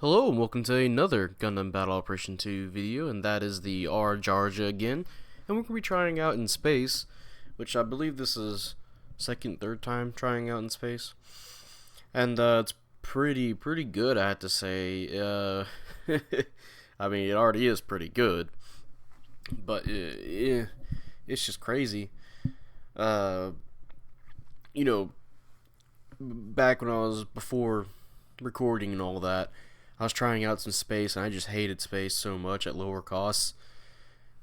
Hello and welcome to another Gundam Battle Operation 2 video, and that is the r-jarja again. And we're going to be trying out in space, which I believe this is third time trying out in space. And it's pretty good, I have to say. I mean, it already is pretty good, but it's just crazy. You know, back when I was before recording and all that, I was trying out some space, and I just hated space so much at lower costs.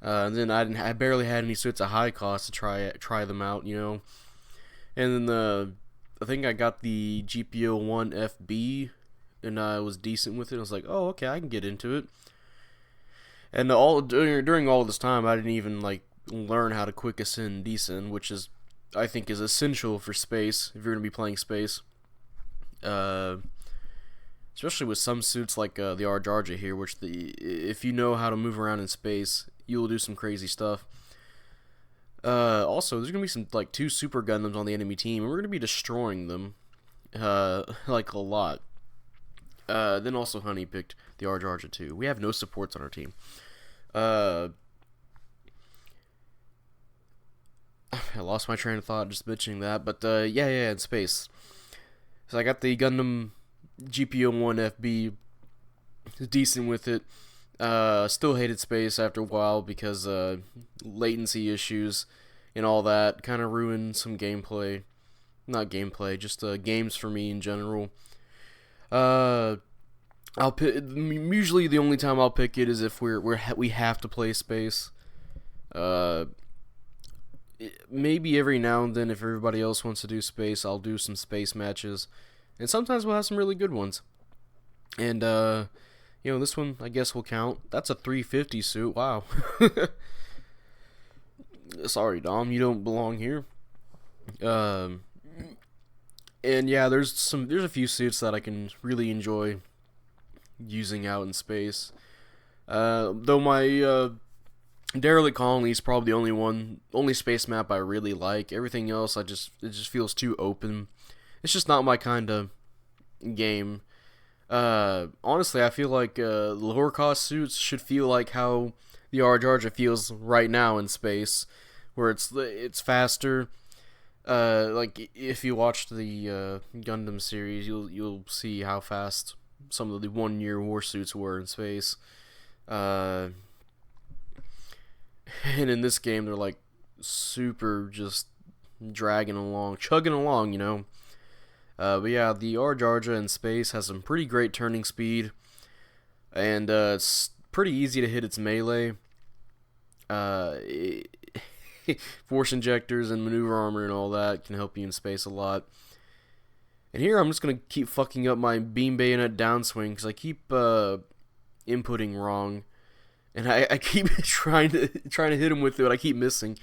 And then I barely had any suits at high cost to try them out, you know. And then I think I got the GPO-1 FB, and I was decent with it. I was like, oh, okay, I can get into it. And during all this time, I didn't even learn how to quick ascend descend, which is I think is essential for space if you're gonna be playing space. Especially with some suits like the r-jarja here, which if you know how to move around in space, you will do some crazy stuff. Also, there's gonna be some two super Gundams on the enemy team, and we're gonna be destroying them, like a lot. Then also Honey picked the r-jarja too. We have no supports on our team. I lost my train of thought just mentioning that, but yeah, in space. So I got the Gundam GPO-1 FB, decent with it. Still hated space after a while because latency issues and all that kind of ruined some gameplay. Not gameplay, just games for me in general. Usually the only time I'll pick it is if we have to play space. Maybe every now and then, if everybody else wants to do space, I'll do some space matches. And sometimes we'll have some really good ones. And, this one, I guess, will count. That's a 350 suit. Wow. Sorry, Dom, you don't belong here. And, yeah, there's a few suits that I can really enjoy using out in space. Though my, Derelict Colony is probably the only space map I really like. Everything else, it just feels too open. It's just not my kind of game. Honestly, I feel like lower cost suits should feel like how the r-jarja feels right now in space, where it's faster. Like if you watched the Gundam series, you'll see how fast some of the 1-year war suits were in space. And in this game, they're like super just chugging along, you know. But yeah, the r-jarja in space has some pretty great turning speed, and it's pretty easy to hit its melee. Force injectors and maneuver armor and all that can help you in space a lot. And here I'm just gonna keep fucking up my beam bayonet downswing because I keep inputting wrong, and I keep trying to hit him with it, but I keep missing.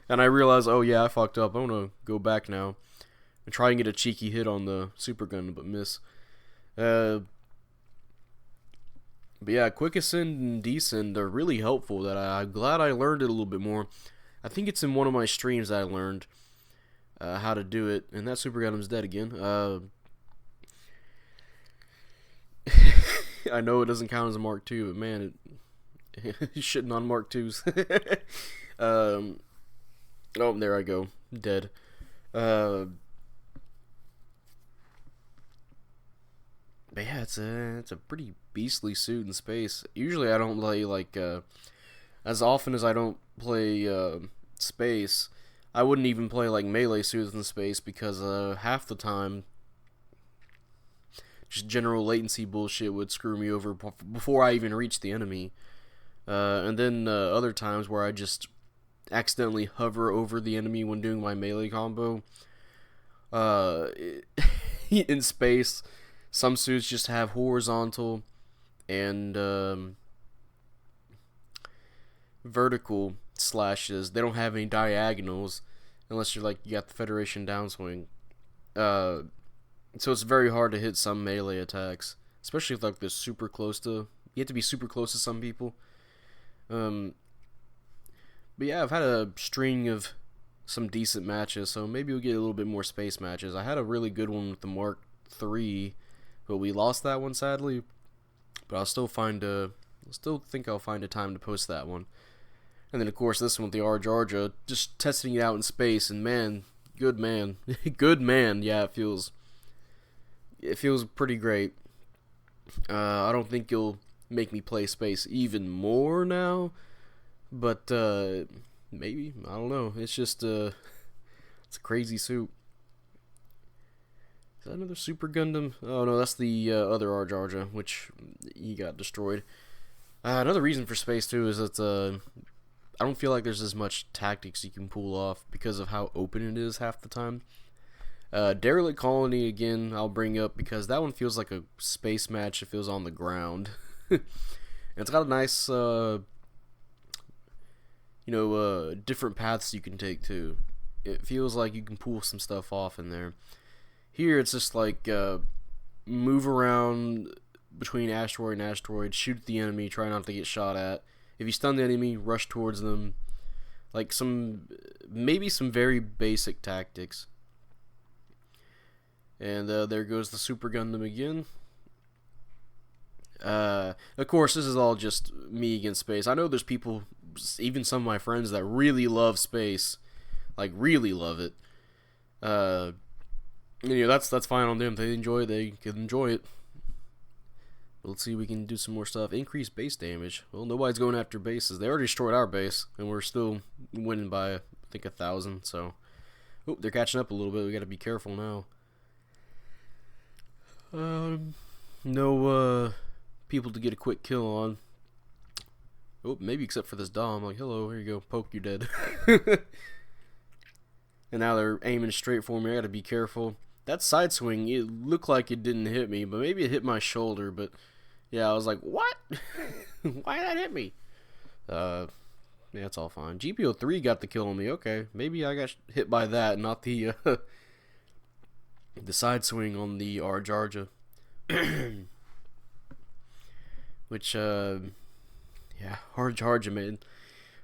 And I realize, oh yeah, I fucked up. I'm gonna go back now and try and get a cheeky hit on the super gun, but miss. But yeah, quick ascend and descend are really helpful. I'm glad I learned it a little bit more. I think it's in one of my streams that I learned how to do it, and that super Gundam's dead again. I know it doesn't count as a Mark II, but man, he's shitting on Mark IIs. Oh, there I go, dead. But yeah, it's a pretty beastly suit in space. Usually I don't play as often as I don't play space. I wouldn't even play melee suits in space because half the time just general latency bullshit would screw me over before I even reach the enemy. And then other times where I just accidentally hover over the enemy when doing my melee combo. In space, some suits just have horizontal and vertical slashes. They don't have any diagonals unless you got the Federation downswing. So it's very hard to hit some melee attacks, especially if they're super close to. You have to be super close to some people. But yeah, I've had a string of some decent matches, so maybe we'll get a little bit more space matches. I had a really good one with the Mark III, but we lost that one sadly. but still think I'll find a time to post that one. And then of course this one with the r-jarja, just testing it out in space, and man, good man, good man. Yeah, it feels pretty great. I don't think you'll make me play space even more now, but maybe, I don't know. It's just it's a crazy suit. Is that another Super Gundam? Oh no, that's the other r-jarja, which he got destroyed. Another reason for space too is that I don't feel like there's as much tactics you can pull off because of how open it is half the time. Derelict Colony again, I'll bring up because that one feels like a space match. It feels on the ground. And it's got a nice, different paths you can take too. It feels like you can pull some stuff off in there. Here it's just like move around between asteroid and asteroid, shoot the enemy, try not to get shot at. If you stun the enemy, rush towards them. Like maybe some very basic tactics. And there goes the Super Gundam again. Of course, this is all just me against space. I know there's people, even some of my friends, that really love space. Like, really love it. That's fine on them. If they enjoy it, they can enjoy it. Let's see if we can do some more stuff. Increase base damage. Well, nobody's going after bases. They already destroyed our base, and we're still winning by, I think, 1,000. So, they're catching up a little bit. We got to be careful now. No people to get a quick kill on. Oh, maybe except for this Dom. Like, hello, here you go. Poke, you're dead. And now they're aiming straight for me. I got to be careful. That side swing, it looked like it didn't hit me, but maybe it hit my shoulder. But yeah, I was like, what? Why did that hit me? Yeah, it's all fine. GPO3 got the kill on me. Okay, maybe I got hit by that, not the the side swing on the r-jarja. Which yeah, r-jarja, man.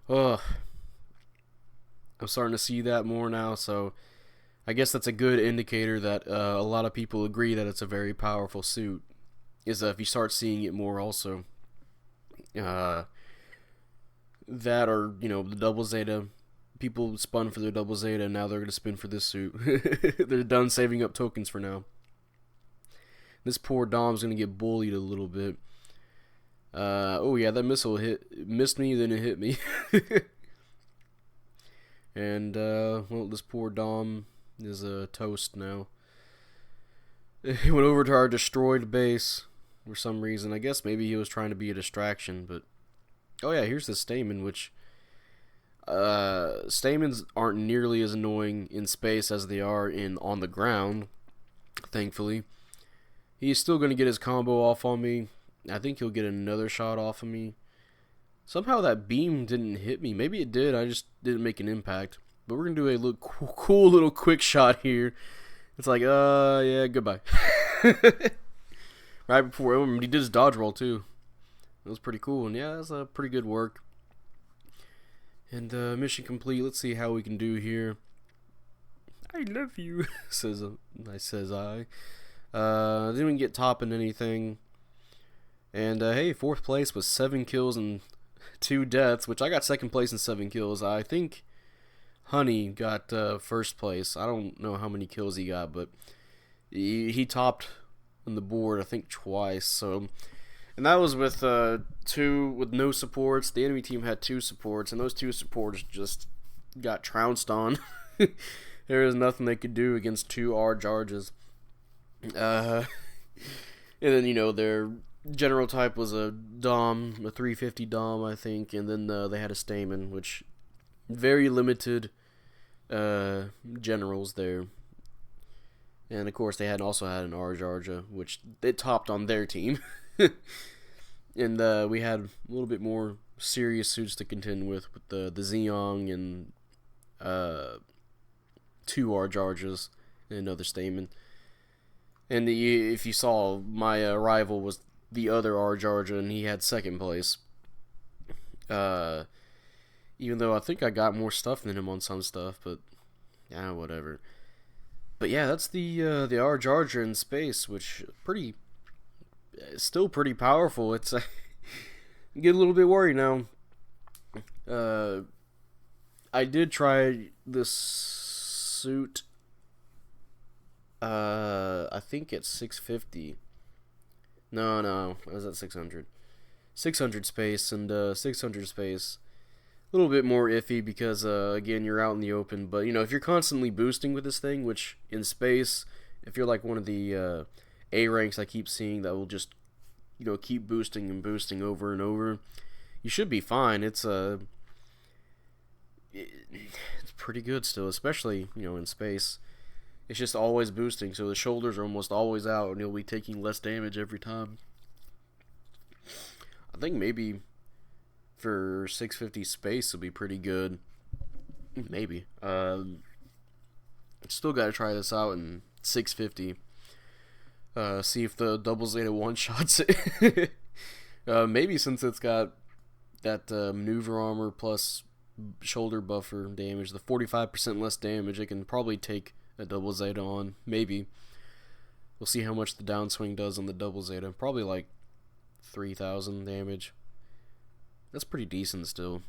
Oh, I'm starting to see that more now, so I guess that's a good indicator that a lot of people agree that it's a very powerful suit. Is if you start seeing it more also. That or, the double Zeta. People spun for their double Zeta, and now they're going to spin for this suit. They're done saving up tokens for now. This poor Dom's going to get bullied a little bit. Oh yeah, that missile missed me, then it hit me. And, well, this poor Dom is a toast now. He went over to our destroyed base for some reason. I guess maybe he was trying to be a distraction, but... Oh yeah, here's the Stamen, which... Stamens aren't nearly as annoying in space as they are on the ground, thankfully. He's still going to get his combo off on me. I think he'll get another shot off of me. Somehow that beam didn't hit me. Maybe it did, I just didn't make an impact. But we're going to do a little cool little quick shot here. It's like, yeah, goodbye. Right before he did his dodge roll too. It was pretty cool, and yeah, that's a pretty good work. And mission complete. Let's see how we can do here. I love you, says I. Didn't even get top in anything. And hey, 4th place with 7 kills and 2 deaths, which I got 2nd place and 7 kills. I think Honey got 1st place. I don't know how many kills he got, but he topped on the board, I think, twice. So, and that was with 2 with no supports. The enemy team had 2 supports, and those 2 supports just got trounced on. There was nothing they could do against 2 r-jarjas. And then, their general type was a Dom, a 350 Dom, I think, and then they had a Stamen, which very limited generals there. And of course they also had an r-jarja, which they topped on their team. And we had a little bit more serious suits to contend with the Zeong and 2 r-jarjas and another Stamen. And if you saw, my rival was the other r-jarja, and he had 2nd place. Even though I think I got more stuff than him on some stuff, but whatever. But yeah, that's the r-jarja in space, which pretty still pretty powerful. It's get a little bit worried now. I did try this suit. I think it's 650. No, I was at 600. 600 space and 600 space. A little bit more iffy because again, you're out in the open. But if you're constantly boosting with this thing, which in space, if you're like one of the A ranks I keep seeing that will just keep boosting and boosting over and over, you should be fine. It's pretty good still, especially in space. It's just always boosting, so the shoulders are almost always out, and you'll be taking less damage every time. I think maybe for 650 space will be pretty good. Maybe. Still got to try this out in 650. See if the double Zeta one-shots it. Maybe since it's got that maneuver armor plus shoulder buffer damage, the 45% less damage, it can probably take a double Zeta on. Maybe. We'll see how much the downswing does on the double Zeta. Probably like 3,000 damage. That's pretty decent still.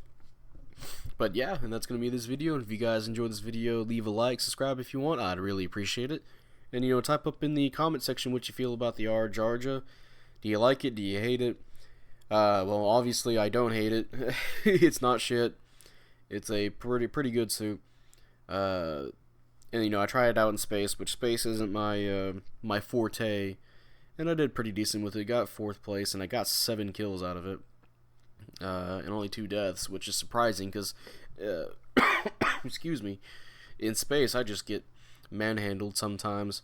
But yeah, and that's going to be this video. And if you guys enjoyed this video, leave a like, subscribe if you want. I'd really appreciate it. And type up in the comment section what you feel about the r-jarja. Do you like it? Do you hate it? Well, obviously I don't hate it. It's not shit. It's a pretty good suit. And I tried it out in space, which space isn't my forte, and I did pretty decent with it. Got 4th place, and I got 7 kills out of it, and only 2 deaths, which is surprising because, excuse me, in space I just get manhandled sometimes.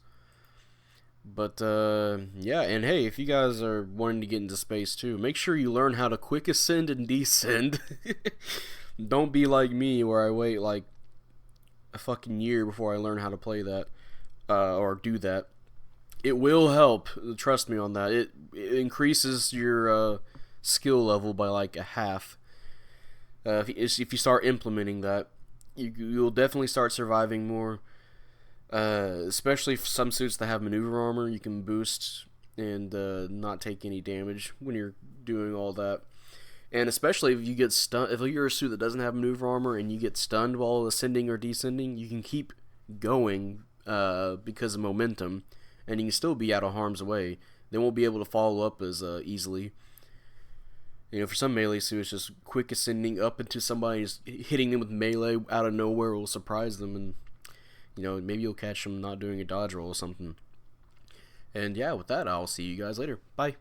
But yeah, and hey, if you guys are wanting to get into space too, make sure you learn how to quick ascend and descend. Don't be like me where I wait like a fucking year before I learn how to play that or do that. It will help, trust me on that. It increases your skill level by like a half. If you start implementing that, you'll definitely start surviving more. Especially for some suits that have maneuver armor, you can boost and not take any damage when you're doing all that. And especially if you get stunned, if you're a suit that doesn't have maneuver armor and you get stunned while ascending or descending, you can keep going because of momentum, and you can still be out of harm's way. They won't be able to follow up as easily. For some melee suits, just quick ascending up into somebody, just hitting them with melee out of nowhere will surprise them, and maybe you'll catch them not doing a dodge roll or something. And yeah, with that, I'll see you guys later. Bye.